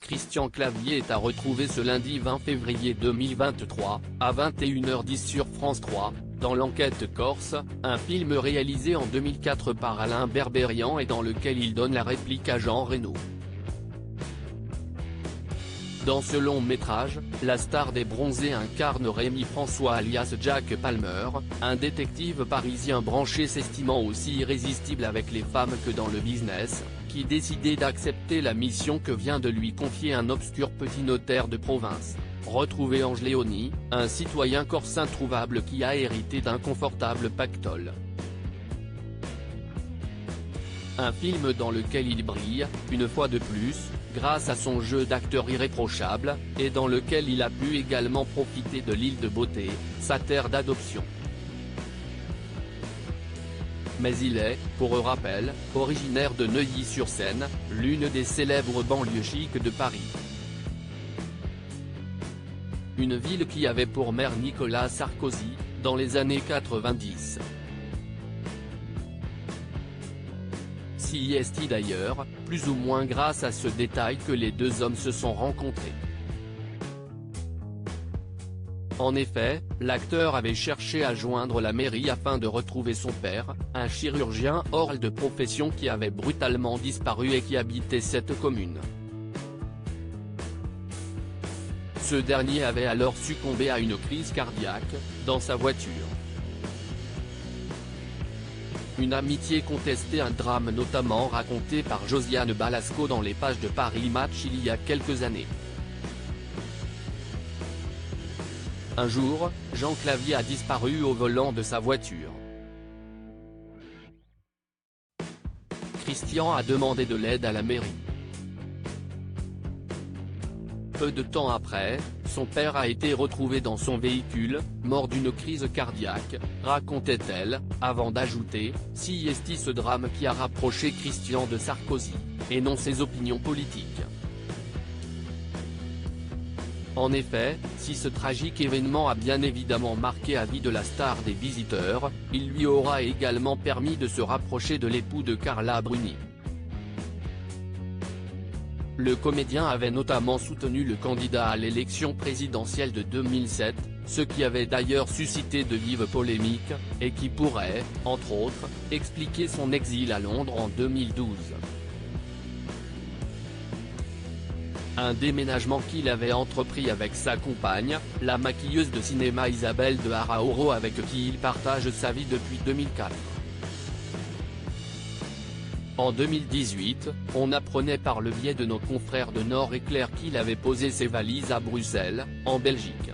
Christian Clavier est à retrouver ce lundi 20 février 2023, à 21h10 sur France 3, dans l'Enquête Corse, un film réalisé en 2004 par Alain Berberian et dans lequel il donne la réplique à Jean Reno. Dans ce long métrage, la star des Bronzés incarne Rémi François alias Jack Palmer, un détective parisien branché s'estimant aussi irrésistible avec les femmes que dans le business, qui décidait d'accepter la mission que vient de lui confier un obscur petit notaire de province. Retrouvé Ange Léoni, un citoyen corse introuvable qui a hérité d'un confortable pactole. Un film dans lequel il brille, une fois de plus, grâce à son jeu d'acteur irréprochable, et dans lequel il a pu également profiter de l'île de beauté, sa terre d'adoption. Mais il est, pour rappel, originaire de Neuilly-sur-Seine, l'une des célèbres banlieues chics de Paris. Une ville qui avait pour maire Nicolas Sarkozy, dans les années 90. Si est d'ailleurs, plus ou moins grâce à ce détail que les deux hommes se sont rencontrés. En effet, l'acteur avait cherché à joindre la mairie afin de retrouver son père, un chirurgien hors de profession qui avait brutalement disparu et qui habitait cette commune. Ce dernier avait alors succombé à une crise cardiaque, dans sa voiture. Une amitié contestée, un drame notamment raconté par Josiane Balasco dans les pages de Paris Match il y a quelques années. Un jour, Jean Clavier a disparu au volant de sa voiture. Christian a demandé de l'aide à la mairie. Peu de temps après, son père a été retrouvé dans son véhicule, mort d'une crise cardiaque, racontait-elle, avant d'ajouter, si est ce drame qui a rapproché Christian de Sarkozy, et non ses opinions politiques. En effet, si ce tragique événement a bien évidemment marqué la vie de la star des Visiteurs, il lui aura également permis de se rapprocher de l'époux de Carla Bruni. Le comédien avait notamment soutenu le candidat à l'élection présidentielle de 2007, ce qui avait d'ailleurs suscité de vives polémiques, et qui pourrait, entre autres, expliquer son exil à Londres en 2012. Un déménagement qu'il avait entrepris avec sa compagne, la maquilleuse de cinéma Isabelle de Haraoro, avec qui il partage sa vie depuis 2004. En 2018, on apprenait par le biais de nos confrères de Nord Éclair qu'il avait posé ses valises à Bruxelles, en Belgique.